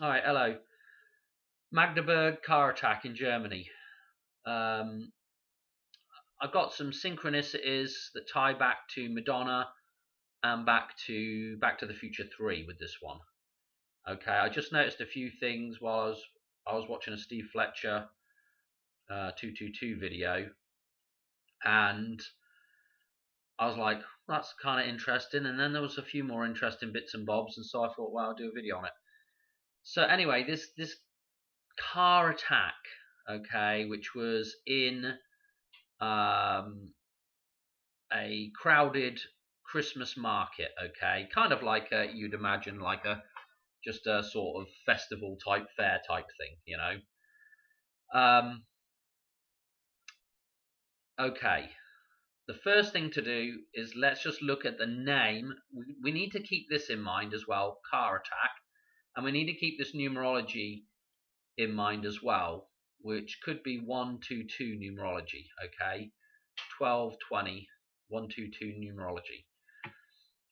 All right, hello. Magdeburg car attack in Germany. Um, I've got some synchronicities that tie back to Madonna and Back to the Future 3 with this one. Okay, I just noticed a few things while I was watching a Steve Fletcher 222 video, and I was like, that's kind of interesting. And then there was a few more interesting bits and bobs, and so I thought, well, I'll do a video on it. So anyway, this car attack, okay, which was in um, a crowded Christmas market, okay, kind of like you'd imagine like a just a sort of festival type fair type thing, you know. Um, okay, the first thing to do is let's just look at the name. We need to keep this in mind as well, car attack, and we need to keep this numerology in mind as well, which could be 122 numerology, okay, 12, 20, 122 numerology.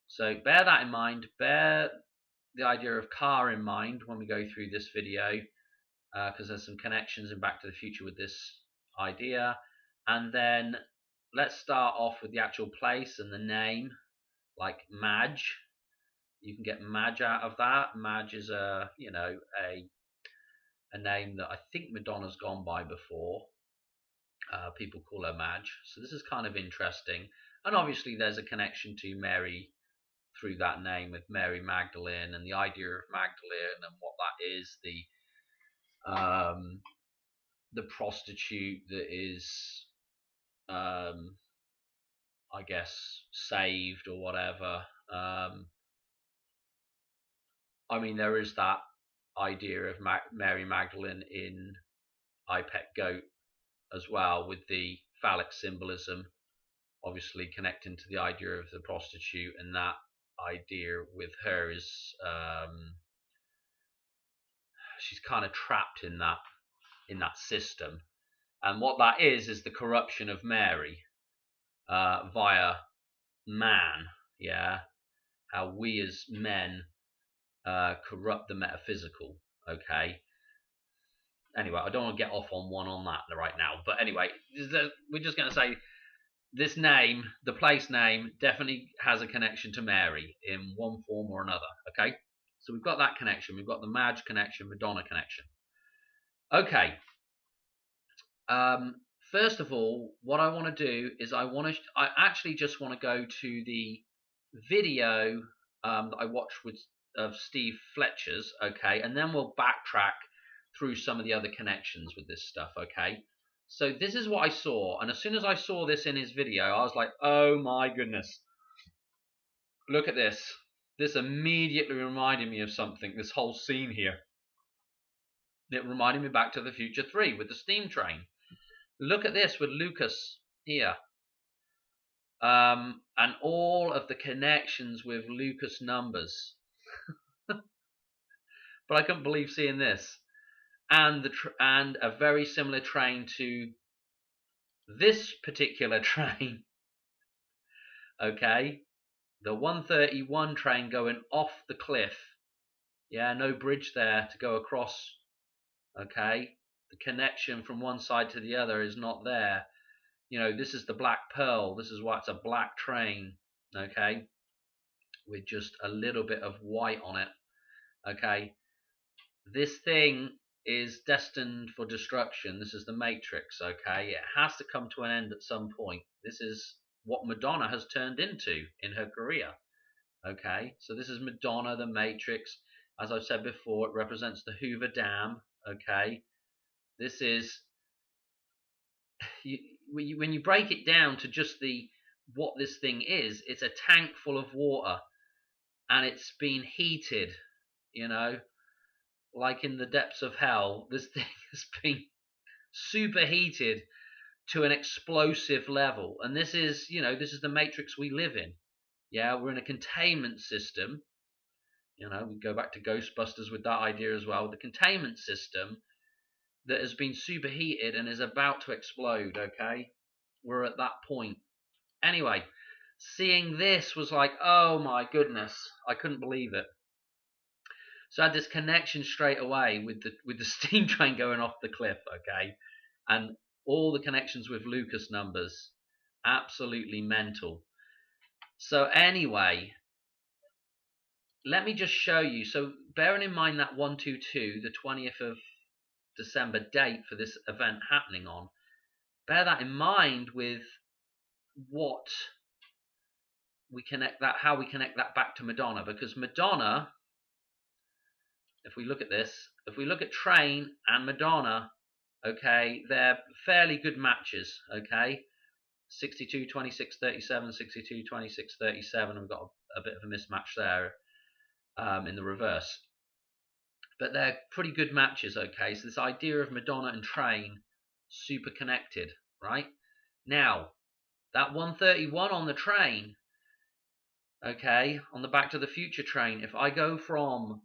So bear that in mind, bear the idea of car in mind when we go through this video, because there's some connections in Back to the Future with this idea. And then let's start off with the actual place and the name, like Madge. You can get Madge out of that. Madge is a name that I think Madonna's gone by before. People call her Madge. So this is kind of interesting. And obviously there's a connection to Mary through that name with Mary Magdalene and the idea of Magdalene and what that is, the prostitute that is I guess saved or whatever. I mean there is that idea of Mary Magdalene in I Pet Goat as well, with the phallic symbolism obviously connecting to the idea of the prostitute, and that idea with her is she's kind of trapped in that system, and what that is the corruption of Mary via man. Yeah, how we as men corrupt the metaphysical. Okay. Anyway, I don't want to get off on that right now, but anyway, we're just going to say this name, the place name, definitely has a connection to Mary in one form or another. Okay, so we've got that connection. We've got the Madge connection, Madonna connection. Okay. First of all, what I want to do is I actually just want to go to the video that I watched with of Steve Fletcher's. Okay, and then we'll backtrack through some of the other connections with this stuff. Okay. So this is what I saw, and as soon as I saw this in his video, I was like, oh my goodness. Look at this. This immediately reminded me of something, this whole scene here. It reminded me Back to the Future 3 with the steam train. Look at this with Lucas here. And all of the connections with Lucas numbers. But I couldn't believe seeing this. And a very similar train to this particular train. Okay, the 131 train going off the cliff. Yeah, no bridge there to go across. Okay, the connection from one side to the other is not there. You know, this is the Black Pearl. This is why it's a black train. Okay, with just a little bit of white on it. Okay, this thing is destined for destruction. This is the Matrix. Okay, it has to come to an end at some point. This is what Madonna has turned into in her career. Okay, so this is Madonna, the Matrix. As I've said before, it represents the Hoover Dam. Okay, this is when you break it down to just what this thing is. It's a tank full of water, and it's been heated. You know, like in the depths of hell, this thing has been superheated to an explosive level. And this is the Matrix we live in. Yeah, we're in a containment system. You know, we go back to Ghostbusters with that idea as well. The containment system that has been superheated and is about to explode. Okay, we're at that point. Anyway, seeing this was like, oh my goodness, I couldn't believe it. So I had this connection straight away with the steam train going off the cliff, okay, and all the connections with Lucas numbers, absolutely mental. So anyway, let me just show you. So bearing in mind that 122, the 20th of December date for this event happening on, bear that in mind with what we connect that, how we connect that back to Madonna, because Madonna, if we look at this, if we look at Train and Madonna, okay, they're fairly good matches, okay. 62, 26, 37, 62, 26, 37. We've got a bit of a mismatch there in the reverse. But they're pretty good matches, okay. So this idea of Madonna and Train, super connected, right? Now, that 131 on the train, okay, on the Back to the Future train, if I go from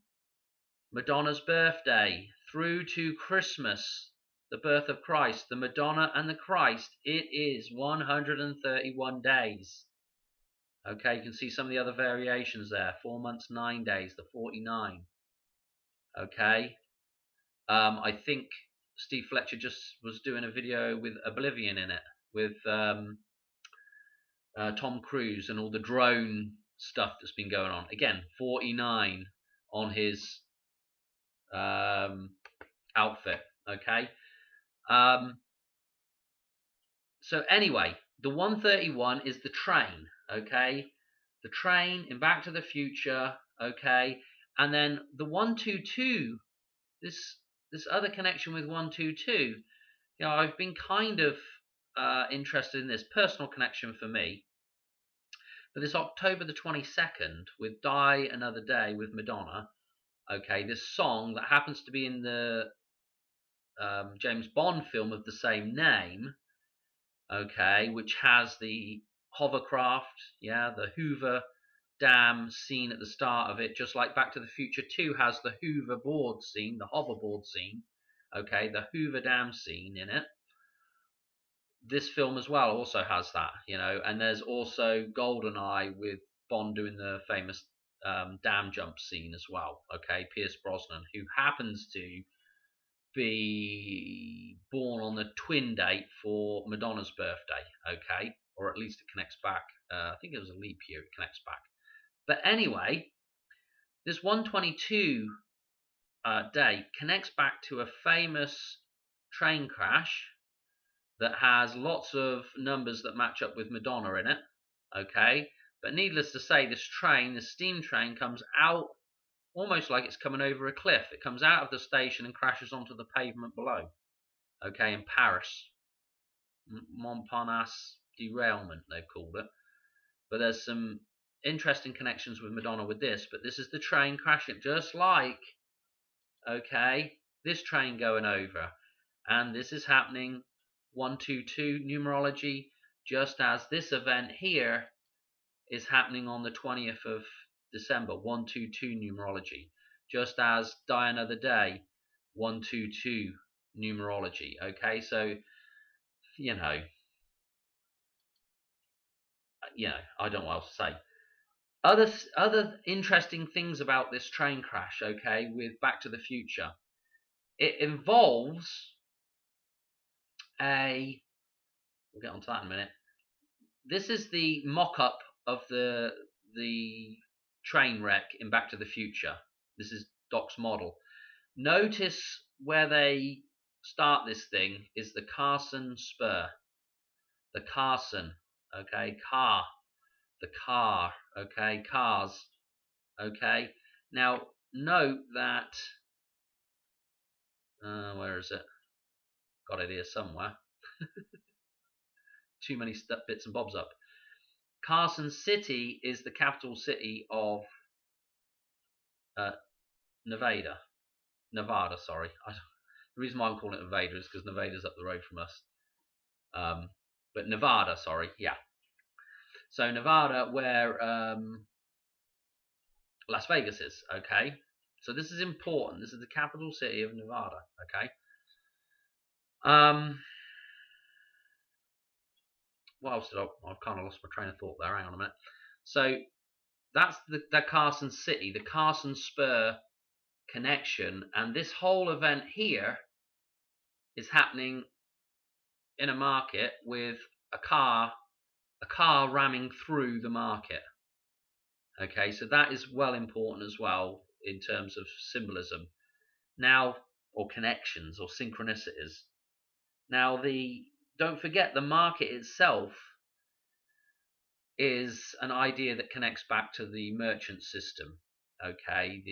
Madonna's birthday through to Christmas, the birth of Christ, the Madonna and the Christ, it is 131 days. Okay, you can see some of the other variations there. 4 months, 9 days, the 49. Okay. I think Steve Fletcher just was doing a video with Oblivion in it, with Tom Cruise and all the drone stuff that's been going on. Again, 49 on his outfit. Okay. So anyway, the 131 is the train. Okay, the train in Back to the Future. Okay, and then the 122. This other connection with 122. You know, I've been kind of interested in this personal connection for me. But this October the 22nd with Die Another Day with Madonna, okay, this song that happens to be in the James Bond film of the same name, okay, which has the hovercraft, yeah, the Hoover Dam scene at the start of it, just like Back to the Future 2 has the Hoover board scene, the hoverboard scene, okay, the Hoover Dam scene in it. This film as well also has that, you know, and there's also GoldenEye with Bond doing the famous dam jump scene as well, okay, Pierce Brosnan, who happens to be born on the twin date for Madonna's birthday, okay, or at least it connects back. I think it was a leap year, it connects back. But anyway, this 122 date connects back to a famous train crash that has lots of numbers that match up with Madonna in it, okay? But needless to say, this train, this steam train, comes out almost like it's coming over a cliff. It comes out of the station and crashes onto the pavement below, okay, in Paris. Montparnasse derailment, they've called it. But there's some interesting connections with Madonna with this, but this is the train crashing, just like, okay, this train going over. And this is happening 122 numerology, just as this event here is happening on the 20th of December, 122 numerology, just as Die Another Day, 122 numerology. Okay, so you know, I don't know what else to say. Other interesting things about this train crash, okay, with Back to the Future, it involves we'll get onto that in a minute. This is the mock-up of the train wreck in Back to the Future. This is Doc's model. Notice where they start this thing is the Carson spur. The Carson, okay, car, the car, okay, cars, okay. Now note that, where is it? Got it here somewhere. Too many bits and bobs up. Carson City is the capital city of Nevada. Sorry. The reason why I'm calling it Nevada is because Nevada's up the road from us. But Nevada, sorry, yeah. So Nevada, where Las Vegas is, okay? So this is important. This is the capital city of Nevada, okay? What else did I've kind of lost my train of thought there. Hang on a minute. So that's the Carson City. The Carson Spur connection, and this whole event here is happening in a market with a car ramming through the market. Okay, so that is well important as well in terms of symbolism. Now, or connections or synchronicities. Now, don't forget the market itself is an idea that connects back to the merchant system. Okay,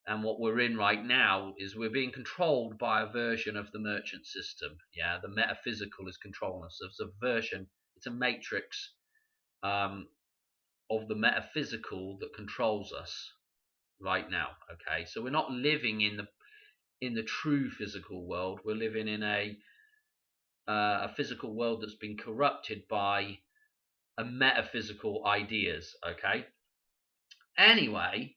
and what we're in right now is we're being controlled by a version of the merchant system. Yeah, the metaphysical is controlling us. It's a version, it's a matrix of the metaphysical that controls us right now. Okay, so we're not living in the true physical world. We're living in a physical world that's been corrupted by a metaphysical ideas. Okay. Anyway,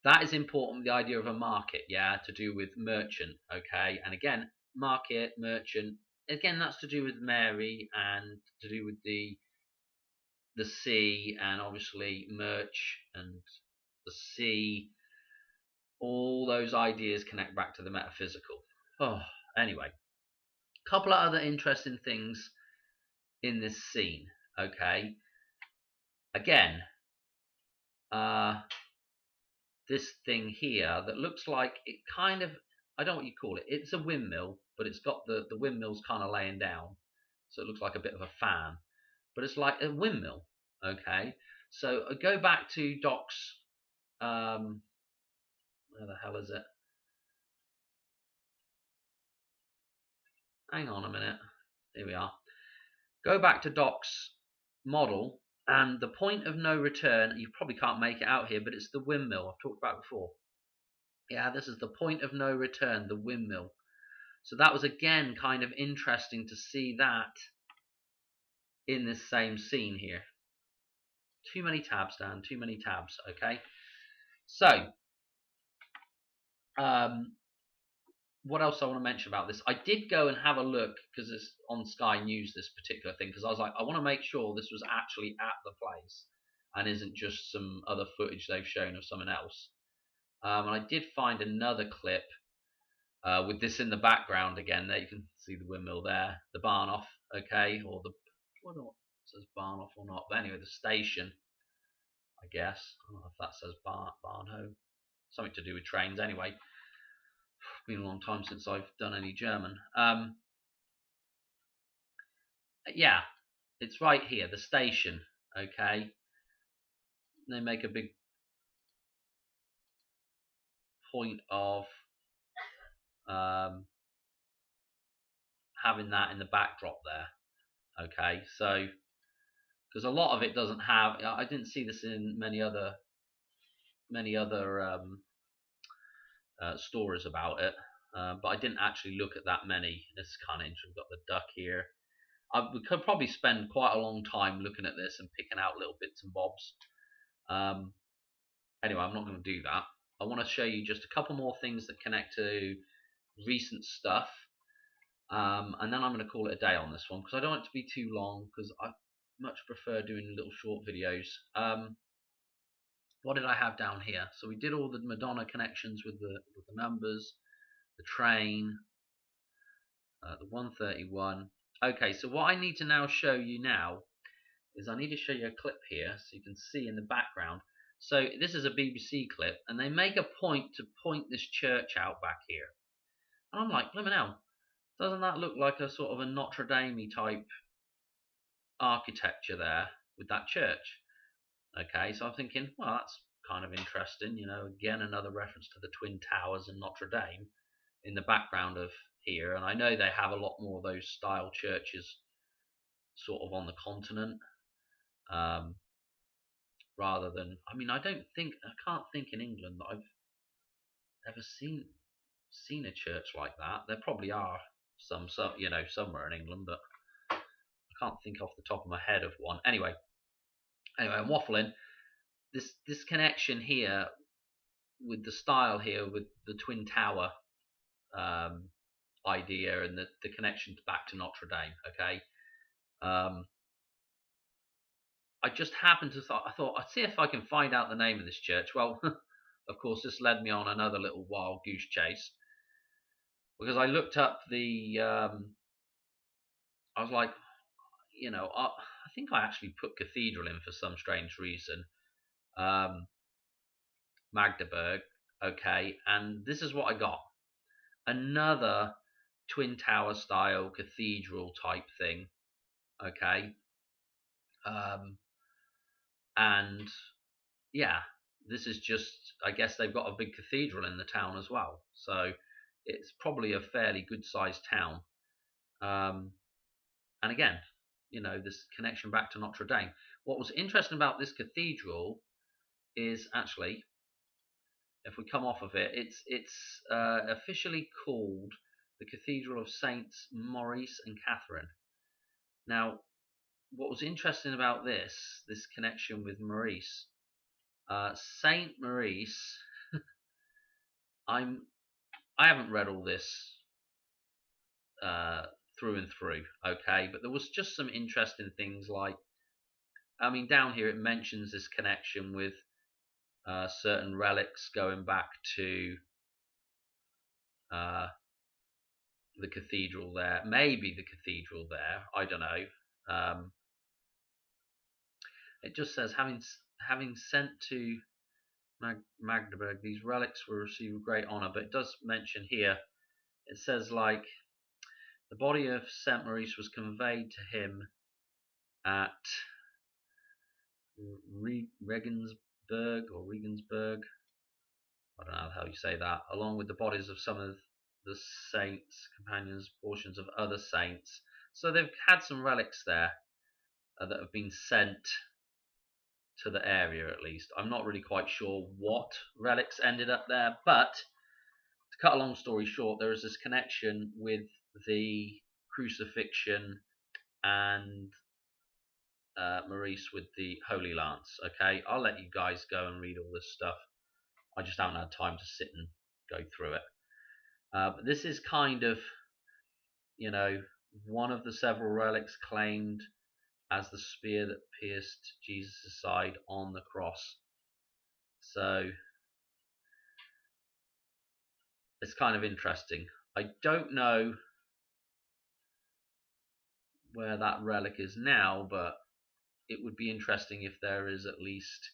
that is important. The idea of a market, yeah, to do with merchant. Okay, and again, market, merchant. Again, that's to do with Mary and to do with the sea, and obviously merch and the sea. All those ideas connect back to the metaphysical. Oh, anyway, a couple of other interesting things in this scene. Okay, again, this thing here that looks like it kind of, I don't know what you call it. It's a windmill, but it's got the windmill's kind of laying down, so it looks like a bit of a fan, but it's like a windmill. Okay, so I go back to Doc's. Where the hell is it? Hang on a minute. Here we are. Go back to Doc's model, and the point of no return, you probably can't make it out here, but it's the windmill I've talked about before. Yeah, this is the point of no return, the windmill. So that was again kind of interesting to see that in this same scene here. Too many tabs, Dan, too many tabs. Okay, so what else I want to mention about this? I did go and have a look because it's on Sky News, this particular thing, because I was like, I want to make sure this was actually at the place and isn't just some other footage they've shown of someone else. And I did find another clip with this in the background again. There you can see the windmill there, the barn off, okay, or the, what says barn off or not, but anyway, the station, I guess. I don't know if that says Barnho, something to do with trains. Anyway, been a long time since I've done any German. Yeah, it's right here, the station. Okay, they make a big point of having that in the backdrop there. Okay, so because a lot of it doesn't have, I didn't see this in many other stories about it, but I didn't actually look at that many. It's kind of interesting. We've got the duck here. We could probably spend quite a long time looking at this and picking out little bits and bobs. Anyway, I'm not going to do that. I want to show you just a couple more things that connect to recent stuff, and then I'm going to call it a day on this one because I don't want it to be too long, because I much prefer doing little short videos. What did I have down here? So we did all the Madonna connections with the numbers, the train, the 131. Okay, so what I need to now show you now is I need to show you a clip here so you can see in the background. So this is a BBC clip, and they make a point to point this church out back here. And I'm like, blimey hell, doesn't that look like a sort of a Notre Dame type architecture there with that church? Okay, so I'm thinking, well, that's kind of interesting. You know, again, another reference to the Twin Towers and Notre Dame in the background of here. And I know they have a lot more of those style churches sort of on the continent. Rather than, I mean, I can't think in England that I've ever seen a church like that. There probably are some, you know, somewhere in England, but I can't think off the top of my head of one. Anyway, I'm waffling. This connection here with the style here with the Twin Tower idea and the connection back to Notre Dame. Okay. I just happened to I thought I'd see if I can find out the name of this church. Well, of course, this led me on another little wild goose chase, because I looked up the. I was like, I think I actually put cathedral in for some strange reason. Magdeburg, okay, and this is what I got: another twin tower style cathedral type thing, okay, and yeah, this is just, I guess they've got a big cathedral in the town as well, so it's probably a fairly good sized town. And again, this connection back to Notre Dame. What was interesting about this cathedral is actually, if we come off of it, it's officially called the Cathedral of Saints Maurice and Catherine. Now, what was interesting about this connection with Maurice, Saint Maurice, I haven't read all this through and through, okay, but there was just some interesting things like, I mean, down here it mentions this connection with certain relics going back to the cathedral there, maybe the cathedral there, I don't know. It just says, having sent to Magdeburg, these relics were received with great honor, but it does mention here, it says like, the body of Saint Maurice was conveyed to him at Regensburg, I don't know how you say that, along with the bodies of some of the saints, companions, portions of other saints. So they've had some relics there that have been sent to the area, at least. I'm not really quite sure what relics ended up there, but to cut a long story short, there is this connection with the crucifixion and Maurice with the Holy Lance. Okay, I'll let you guys go and read all this stuff. I just haven't had time to sit and go through it. But this is kind of, one of the several relics claimed as the spear that pierced Jesus' side on the cross. So it's kind of interesting. I don't know where that relic is now, but it would be interesting if there is at least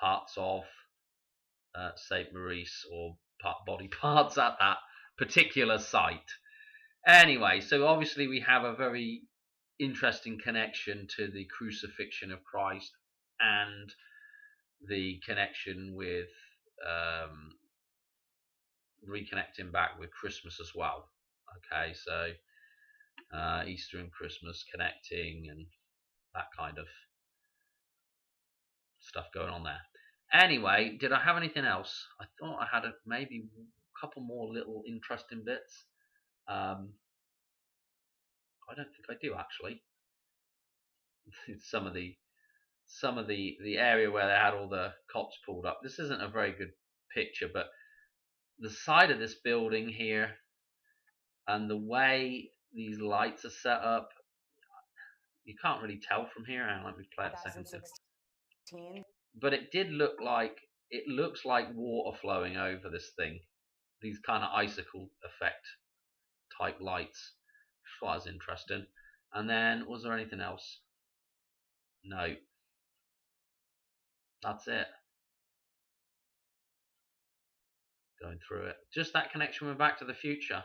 parts of Saint Maurice or body parts at that particular site. Anyway, so obviously we have a very interesting connection to the crucifixion of Christ and the connection with reconnecting back with Christmas as well. Okay, so Easter and Christmas connecting and that kind of stuff going on there. Anyway, did I have anything else? I thought I had maybe a couple more little interesting bits. I don't think I do actually. some of the area where they had all the cops pulled up. This isn't a very good picture, but the side of this building here and the way these lights are set up, you can't really tell from here. And let me play it a second. But it looks like water flowing over this thing. These kind of icicle effect type lights, which was interesting. And then, was there anything else? No. That's it. Going through it. Just that connection with Back to the Future.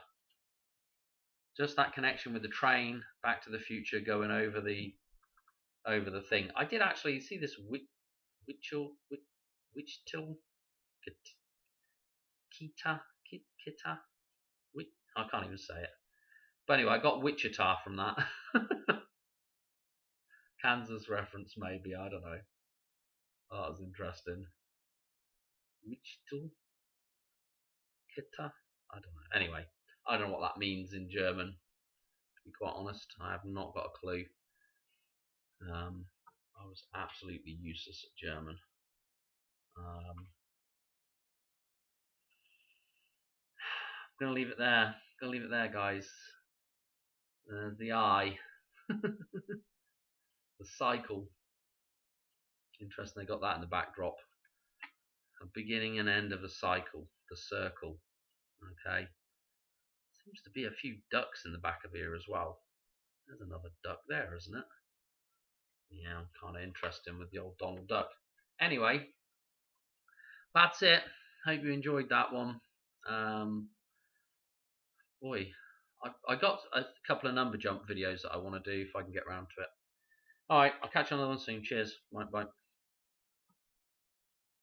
Just that connection with the train, Back to the Future, going over the thing. I did actually see this Wichtel, Kita, I can't even say it. But anyway, I got Wichita from that. Kansas reference, maybe, I don't know. Oh, that was interesting. Wichtel, Kita, I don't know. Anyway, I don't know what that means in German. To be quite honest, I have not got a clue. I was absolutely useless at German. Gonna leave it there. Gonna leave it there, guys. The eye, the cycle. Interesting, they got that in the backdrop. A beginning and end of a cycle, the circle. Okay. Seems to be a few ducks in the back of here as well. There's another duck there, isn't it? Yeah, kind of interesting with the old Donald Duck. Anyway, that's it. Hope you enjoyed that one. Boy, I got a couple of number jump videos that I want to do if I can get around to it. Alright, I'll catch you on another one soon. Cheers. Bye.